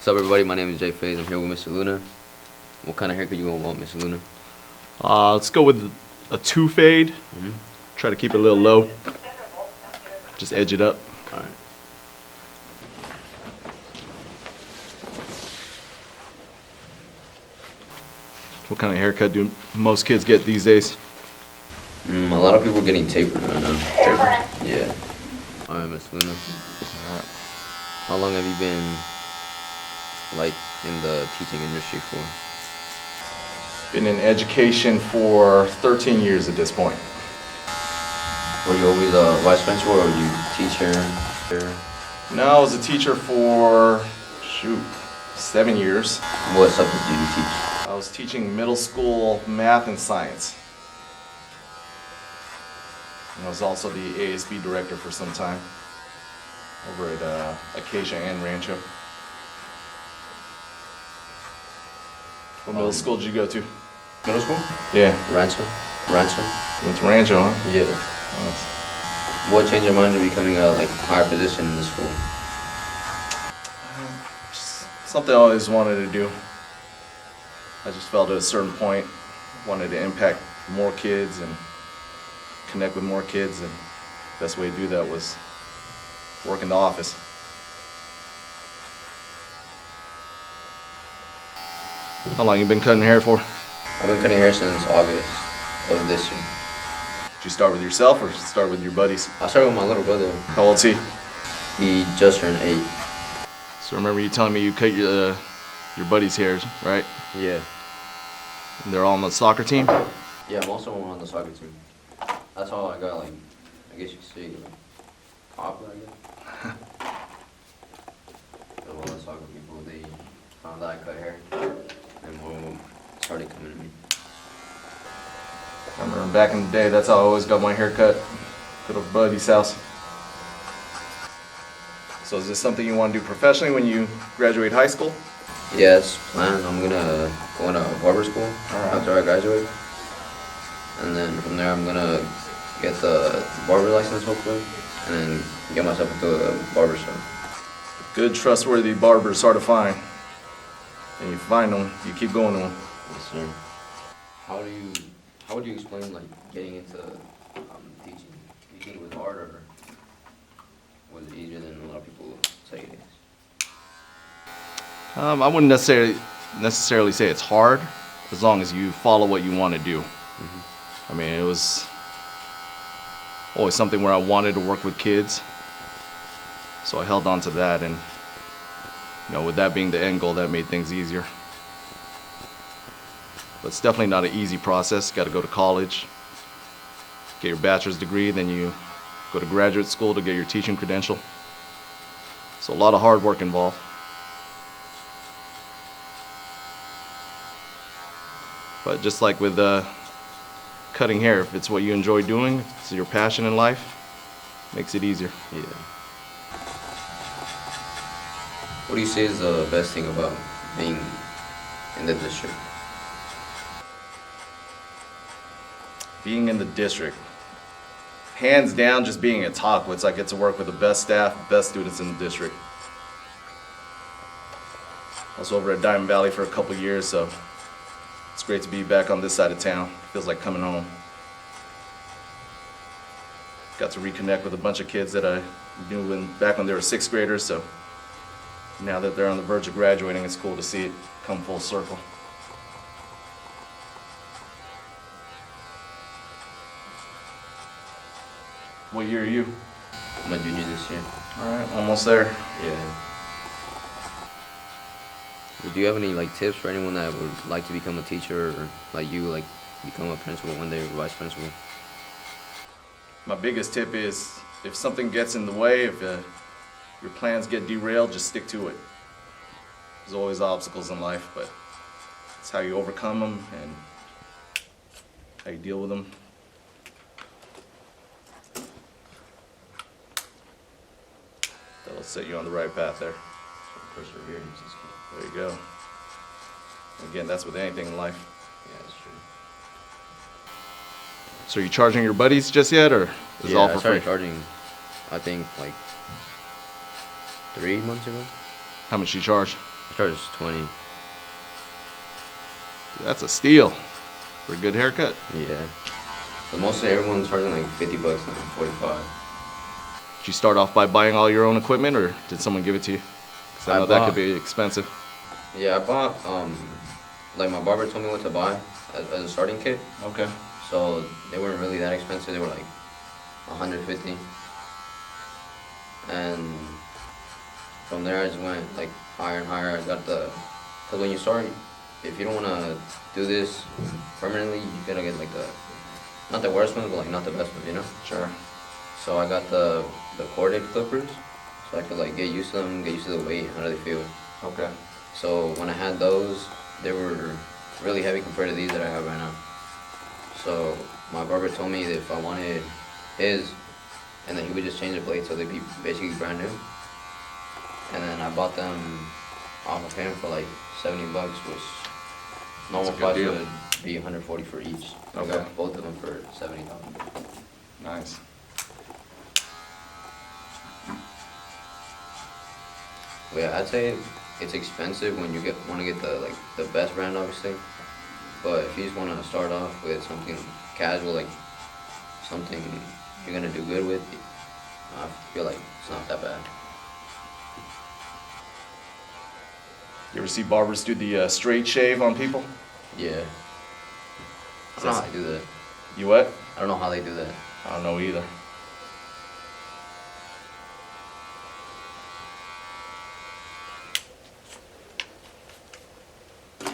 What's up, everybody? My name is JFades. I'm here with Mr. Luna. What kind of haircut you want, Mr. Luna? Let's go with a 2 fade. Try to keep it a little low. Just edge it up. All right. What kind of haircut do most kids get these days? A lot of people are getting tapered right now. Tapered? Yeah. All right, Mr. Luna. All right. How long have you been, like, in the teaching industry for? Been in education for 13 years at this point. Were you always a vice principal or were you teacher? No, I was a teacher for, 7 years. What subject did you teach? I was teaching middle school math and science. And I was also the ASB director for some time over at Acacia and Rancho. What middle school did you go to? Middle school? Yeah. Rancho? Went to Rancho, huh? Yeah. Nice. What changed your mind to becoming a higher position in the school? Just something I always wanted to do. I just felt at a certain point, wanted to impact more kids and connect with more kids, and the best way to do that was work in the office. How long you been cutting hair for? I've been cutting hair since August of this year. Did you start with yourself or start with your buddies? I started with my little brother. How old's he? He just turned 8. So remember you telling me you cut your buddies' hairs, right? Yeah. And they're all on the soccer team? Yeah, I'm also on the soccer team. That's how I got, I guess you could say, popular, I guess. A lot of soccer people, they found out I cut hair, and more of them started coming to me. I remember back in the day, that's how I always got my hair cut. Go to buddy's house. So is this something you want to do professionally when you graduate high school? Yeah, it's planned. I'm gonna go into barber school after I graduate. And then from there, I'm gonna get the barber license, hopefully, and then get myself into a barber shop. Good, trustworthy barber is hard to find. And you find them, you keep going to them. Yes, sir. How would you explain, getting into teaching? Do you think it was hard, or was it easier than a lot of people say it is? I wouldn't necessarily say it's hard, as long as you follow what you want to do. I mean, it was always something where I wanted to work with kids, so I held on to that, and with that being the end goal, that made things easier. But it's definitely not an easy process. You got to go to college, get your bachelor's degree, then you go to graduate school to get your teaching credential. So a lot of hard work involved. But just like with cutting hair, if it's what you enjoy doing, if it's your passion in life, it makes it easier. Yeah. What do you say is the best thing about being in the district? Being in the district, hands down, just being at Talkwitz, I get to work with the best staff, best students in the district. I was over at Diamond Valley for a couple years, so it's great to be back on this side of town. Feels like coming home. Got to reconnect with a bunch of kids that I knew back when they were 6th graders, so now that they're on the verge of graduating, it's cool to see it come full circle. What year are you? I'm a junior this year. All right, almost there. Yeah. Do you have any tips for anyone that would like to become a teacher, or become a principal one day, or vice principal? My biggest tip is if something gets in the way, if your plans get derailed, just stick to it. There's always obstacles in life, but it's how you overcome them and how you deal with them. That'll set you on the right path there. Perseverance is key. There you go. Again, that's with anything in life. Yeah, that's true. So are you charging your buddies just yet, or is it all for I started free? charging, I think, 3 months ago. How much do you charge? Charges 20. Dude, that's a steal for a good haircut. Yeah. So mostly everyone's charging like $50 now, 45. Did you start off by buying all your own equipment, or did someone give it to you? Because I know that could be expensive. Yeah, I bought, like my barber told me what to buy as a starting kit. Okay. So they weren't really that expensive. They were like 150. And from there I just went like higher and higher. I got because when you start, if you don't want to do this permanently, you gotta get like not the worst ones, but like not the best ones, you know? Sure. So I got the corded clippers, so I could like get used to them, get used to the weight, how do they feel. Okay. So when I had those, they were really heavy compared to these that I have right now. So my barber told me that if I wanted his, and then he would just change the blades so they'd be basically brand new. And then I bought them off of him for like $70, which normal price would be 140 for each. I got both of them for $70. Nice. But yeah, I'd say it's expensive when you want to get the best brand, obviously. But if you just want to start off with something casual, like something you're gonna do good with, I feel like it's not that bad. You ever see barbers do the straight shave on people? Yeah. I don't know how they do that. You what? I don't know how they do that. I don't know either.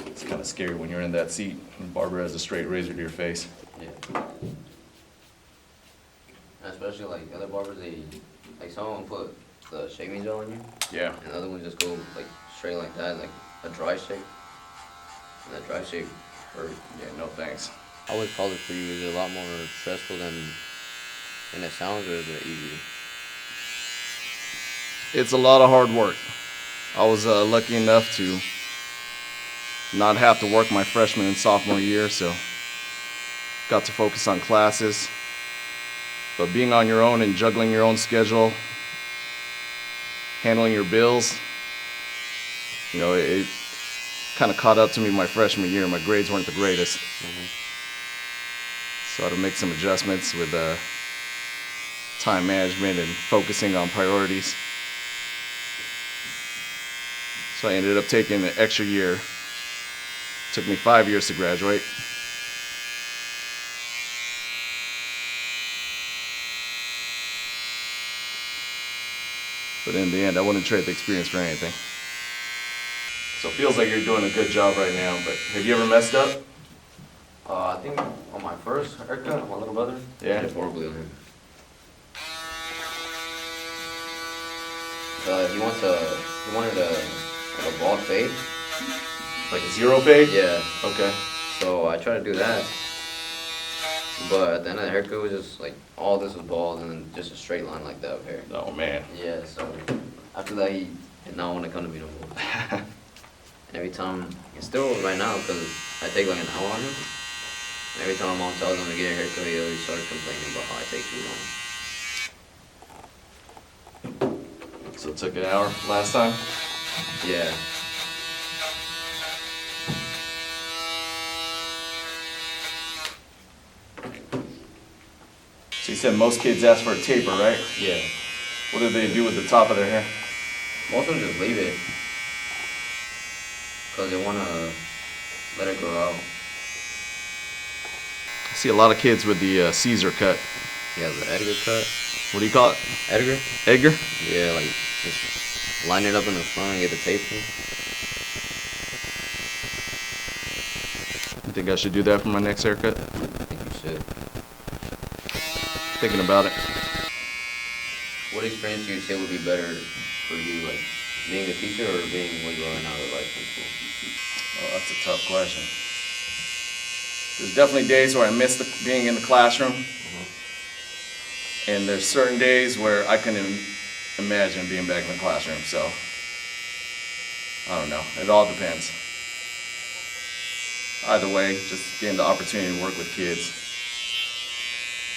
It's kind of scary when you're in that seat and the barber has a straight razor to your face. Yeah. And especially like other barbers, like some of them put the shaving gel on you. Yeah. And the other ones just go like straight like that, like a dry shave. And that dry shave hurt. Yeah, no thanks. How was college for you? Is it a lot more stressful than it sounds, or is it easier? It's a lot of hard work. I was lucky enough to not have to work my freshman and sophomore year, so got to focus on classes. But being on your own and juggling your own schedule, handling your bills, it kind of caught up to me my freshman year. My grades weren't the greatest. So I had to make some adjustments with time management and focusing on priorities. So I ended up taking an extra year. Took me 5 years to graduate. But in the end, I wouldn't trade the experience for anything. So it feels like you're doing a good job right now, but have you ever messed up? I think on my first haircut, my little brother, Yeah. I did horribly on him. He wanted a bald fade. Like a zero fade? Yeah. Okay. So I tried to do that, but at the end of the haircut, it was just like all this was bald and then just a straight line like that of hair. Oh man. Yeah. So after that, he did not want to come to me no more. And every time, it's still right now because I take like an hour on him. And every time my mom tells him to get a haircut, he always starts complaining about how I take too long. So it took an hour last time? Yeah. So you said most kids ask for a taper, right? Yeah. What do they do with the top of their hair? Most of them just leave it because they want to let it grow out. I see a lot of kids with the Caesar cut. Yeah, the Edgar cut. What do you call it? Edgar? Edgar? Yeah, like just line it up in the front and get the taper. You think I should do that for my next haircut? I think you should. Thinking about it. What experience do you say would be better for you, like being a teacher or being where you are now at life in school? Oh, that's a tough question. There's definitely days where I miss being in the classroom. And there's certain days where I couldn't even imagine being back in the classroom. So, I don't know. It all depends. Either way, just getting the opportunity to work with kids,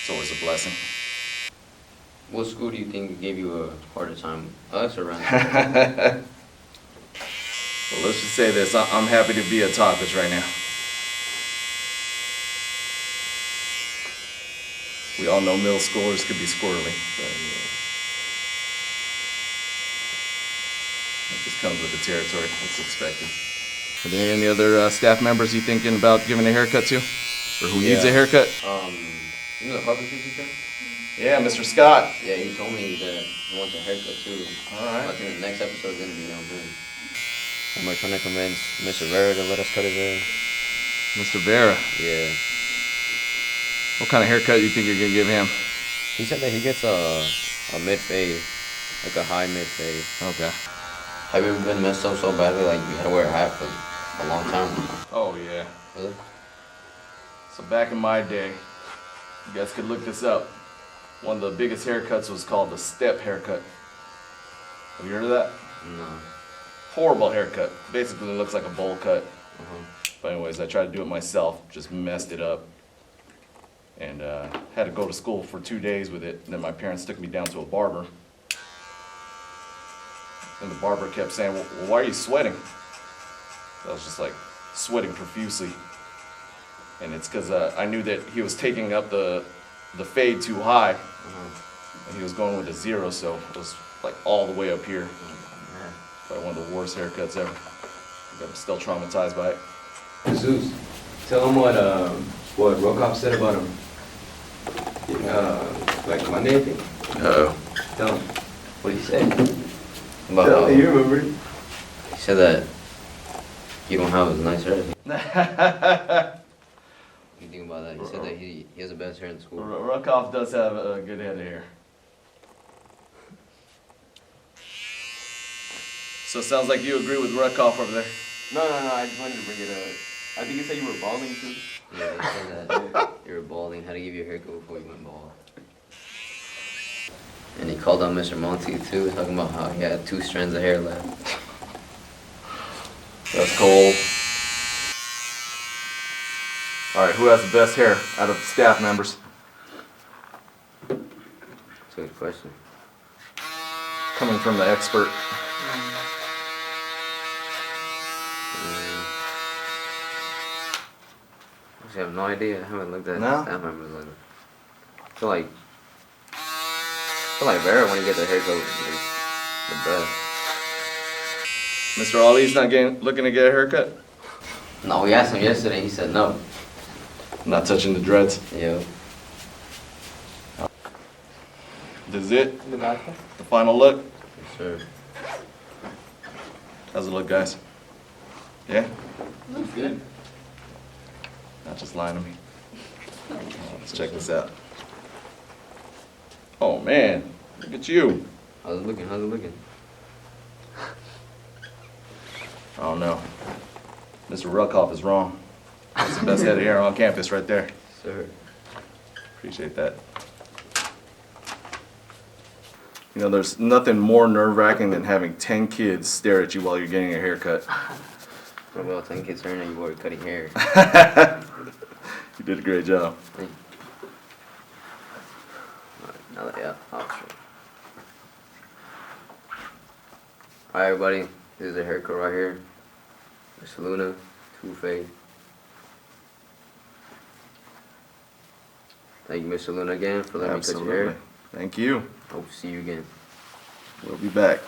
it's always a blessing. What school do you think gave you a harder time? Us or Randall? Well, let's just say this. I'm happy to be a topless right now. We all know middle schoolers could be squirrely, but that just comes with the territory. It's expected. Are there any other staff members you thinking about giving a haircut to? Or who needs a haircut? You know the barbecue teacher? Yeah, Mr. Scott. Yeah, he told me that he wants a haircut too. Alright. I think the next episode is gonna be on him. And we're trying to convince Mr. Vera to let us cut his hair. Mr. Vera. Yeah. What kind of haircut do you think you're gonna give him? He said that he gets a mid fade, like a high mid fade. Okay. Have you ever been messed up so badly like you had to wear a hat for a long time? Oh yeah. Really? So back in my day, you guys could look this up. One of the biggest haircuts was called the step haircut. Have you heard of that? No. Horrible haircut. Basically it looks like a bowl cut. Uh-huh. But anyways, I tried to do it myself, just messed it up. And had to go to school for 2 days with it. And then my parents took me down to a barber. And the barber kept saying, well, why are you sweating? I was just like sweating profusely. And it's because I knew that he was taking up the fade too high. And he was going with a 0, so it was like all the way up here. Probably one of the worst haircuts ever. But I'm still traumatized by it. Jesus, tell him what Rokop said about him. Like Monday, I think. Uh-oh. Tell him what he said. About Tell him, you remember it? he said that you don't have as nice hair as me. What do you think about that? He said that he has the best hair in school. Rukoff does have a good head of hair. So it sounds like you agree with Rukoff over there. No, I just wanted to bring it up. I think you said you were balding too. Yeah, he said that you were balding, how to give you a haircut before you went bald. And he called out Mr. Monty too, talking about how he had 2 strands of hair left. That's cold. All right, who has the best hair out of the staff members? That's a good question. Coming from the expert. I have no idea. I haven't looked at No? staff members lately. I feel like Vera when he gets a haircut is the best. Mr. Ali's not looking to get a haircut? No, we asked him yesterday. He said no. Not touching the dreads. Yeah. This is it? The final look? Yes, sir. How's it look, guys? Yeah? Looks good. Not just lying to me. Let's check this out. Oh man, look at you. How's it looking? How's it looking? I don't know. Mr. Rukoff is wrong. That's the best head of hair on campus right there. Sir. Appreciate that. You know, there's nothing more nerve-wracking than having 10 kids stare at you while you're getting a haircut. What about 10 kids turning and you were cutting hair? You did a great job. Thank you. Alright, now that, yeah, I'll show you. Alright, everybody. This is the haircut right here. Miss Luna, 2 fade. Thank you, Mr. Luna, again for letting me cut your hair. Thank you. Hope to see you again. We'll be back.